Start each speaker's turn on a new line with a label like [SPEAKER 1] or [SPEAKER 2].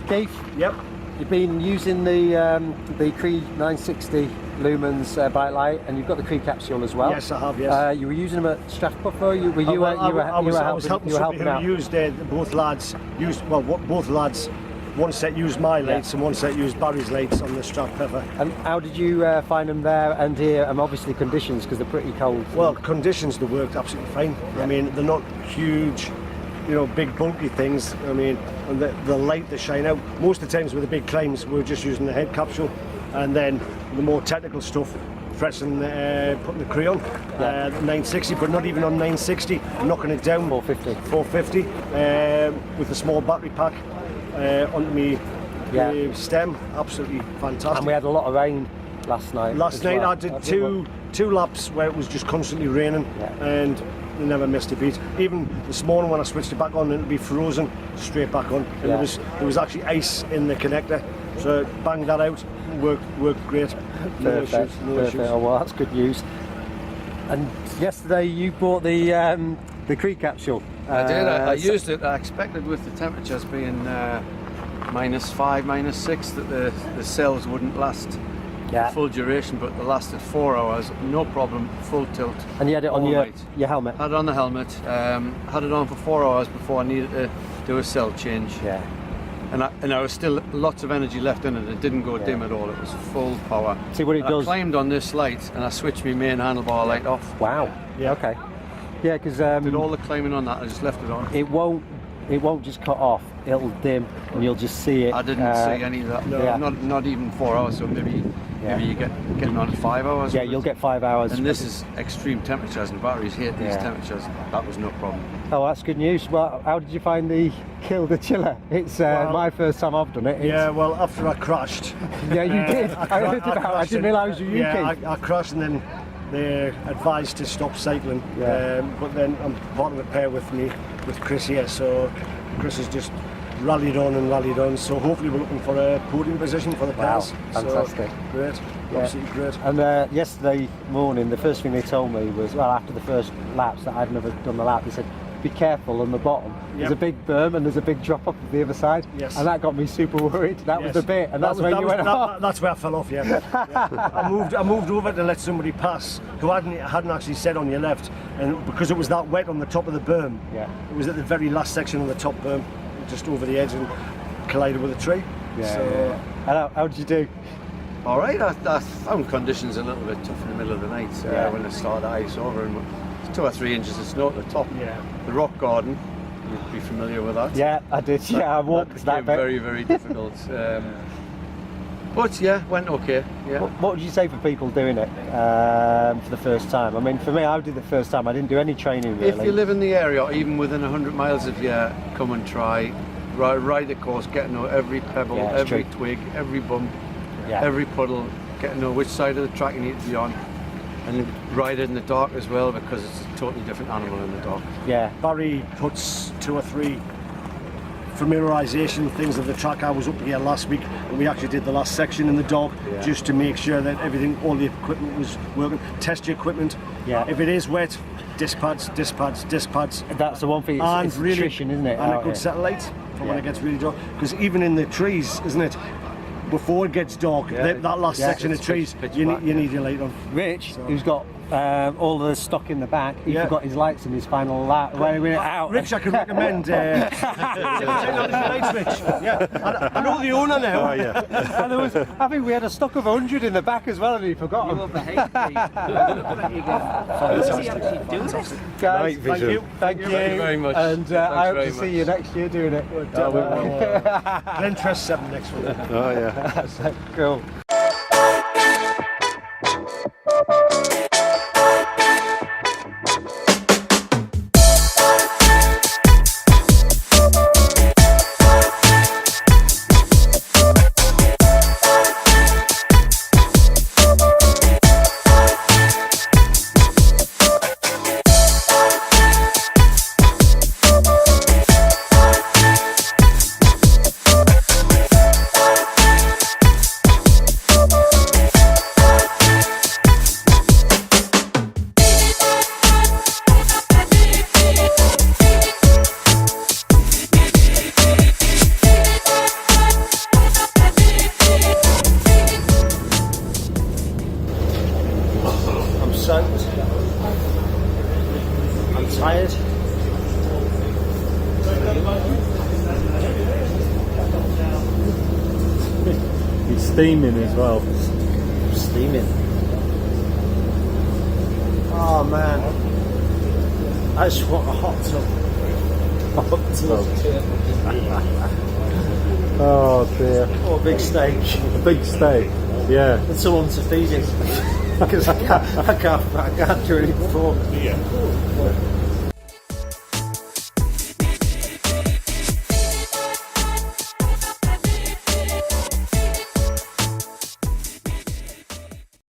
[SPEAKER 1] Keith.
[SPEAKER 2] Yep.
[SPEAKER 1] You've been using the CREE 960 lumens bike light, and you've got the CREE capsule as well.
[SPEAKER 2] Yes, I have. Yes.
[SPEAKER 1] You were using them at Strathbuffer.
[SPEAKER 2] I was helping somebody
[SPEAKER 1] out.
[SPEAKER 2] who used both lads used both lads. One set used my lights and one set used Barry's lights on the Strathpeffer.
[SPEAKER 1] And how did you find them there and here? And obviously conditions, because they're pretty cold.
[SPEAKER 2] Well, conditions they worked absolutely fine. Yeah. I mean, they're not huge, big bulky things. I mean, and the light they shine out. Most of the times with the big climbs, we were just using the head capsule, and then the more technical stuff, pressing, putting the CREE on, 960, but not even on 960, knocking it down 450 with a small battery pack. Onto me stem, absolutely fantastic.
[SPEAKER 1] And we had a lot of rain last night.
[SPEAKER 2] Last night I did two laps where it was just constantly raining, and we never missed a beat. Even this morning when I switched it back on, it'd be frozen straight back on. And there was actually ice in the connector, so banged that out. Worked great. No issues.
[SPEAKER 1] Oh, well, that's good news. And yesterday you bought the CREE capsule.
[SPEAKER 3] I did. I used it. I expected with the temperatures being -5, -6 that the cells wouldn't last full duration, but they lasted 4 hours, no problem, full tilt.
[SPEAKER 1] And you had it on your helmet?
[SPEAKER 3] Had it on the helmet. Had it on for 4 hours before I needed to do a cell change.
[SPEAKER 1] Yeah.
[SPEAKER 3] And I was still lots of energy left in it. It didn't go dim at all. It was full power.
[SPEAKER 1] See what it does.
[SPEAKER 3] I climbed on this light and I switched my main handlebar light off.
[SPEAKER 1] Wow. Yeah. Okay. Yeah, because
[SPEAKER 3] did all the climbing on that. I just left it on.
[SPEAKER 1] It won't just cut off. It'll dim, and you'll just see it.
[SPEAKER 3] I didn't see any of that. No, not even 4 hours. So maybe you getting on at 5 hours.
[SPEAKER 1] Yeah, you'll get 5 hours.
[SPEAKER 3] And this is extreme temperatures, and batteries hate these temperatures. That was no problem.
[SPEAKER 1] Oh, that's good news. Well, how did you find the Kielder chiller? It's my first time I've done it.
[SPEAKER 2] Well, after I crashed.
[SPEAKER 1] Yeah, you did. I didn't realise you.
[SPEAKER 2] I crashed, and then they're advised to stop cycling. But then I'm part of the pair with Chris here, so Chris has just rallied on, so hopefully we're looking for a podium position for the pairs.
[SPEAKER 1] Fantastic.
[SPEAKER 2] So, great, absolutely great.
[SPEAKER 1] And yesterday morning, the first thing they told me was, well, after the first laps, that I'd never done the lap, they said, be careful on the bottom. There's a big berm and there's a big drop off of the other side.
[SPEAKER 2] Yes.
[SPEAKER 1] And that got me super worried. That was the bit, and that's where you went off.
[SPEAKER 2] That's where I fell off, I moved over to let somebody pass who hadn't actually said on your left, and because it was that wet on the top of the berm, it was at the very last section on the top berm, just over the edge, and collided with a tree.
[SPEAKER 1] And how did you do?
[SPEAKER 3] All right, I found conditions a little bit tough in the middle of the night when it started to ice over, and 2 or 3 inches of snow at the top. The rock garden, you'd be familiar with that.
[SPEAKER 1] Yeah, I did. I walked that bit.
[SPEAKER 3] Very, very difficult. But went okay. Yeah.
[SPEAKER 1] What would you say for people doing it for the first time? I mean, for me, I did the first time. I didn't do any training really.
[SPEAKER 3] If you live in the area, or even within 100 miles of you, come and try. Ride the course, get to know every pebble, every twig, every bump, every puddle, get to know which side of the track you need to be on. And ride it in the dark as well, because it's a totally different animal in the dark.
[SPEAKER 1] Yeah.
[SPEAKER 2] Barry puts 2 or 3 familiarisation things of the track. I was up here last week and we actually did the last section in the dark just to make sure that all the equipment was working. Test your equipment. If it is wet, disc pads.
[SPEAKER 1] That's the one thing, it's
[SPEAKER 2] really,
[SPEAKER 1] nutrition, isn't it?
[SPEAKER 2] And a good satellite for when it gets really dark. Because even in the trees, isn't it? Before it gets dark, that last section of trees, you need your light on.
[SPEAKER 1] Rich, who's got all the stock in the back, he forgot his lights in his final lap.
[SPEAKER 2] Rich, I could recommend. Turn on his lights, Rich. I know the owner now.
[SPEAKER 1] And there was, I think we had a stock of 100 in the back as well, and he forgot them. Guys, thank you
[SPEAKER 3] very much.
[SPEAKER 1] And I hope to see you next year doing it.
[SPEAKER 2] Glen Trust 7 next week.
[SPEAKER 1] Oh yeah. That's cool.
[SPEAKER 4] steaming as well.
[SPEAKER 1] Steaming. Oh man, I just want a hot tub. Hot tub.
[SPEAKER 4] Oh dear.
[SPEAKER 1] Or a big steak.
[SPEAKER 4] A big steak. Yeah.
[SPEAKER 1] And someone to feed it. Because I can't do anything before.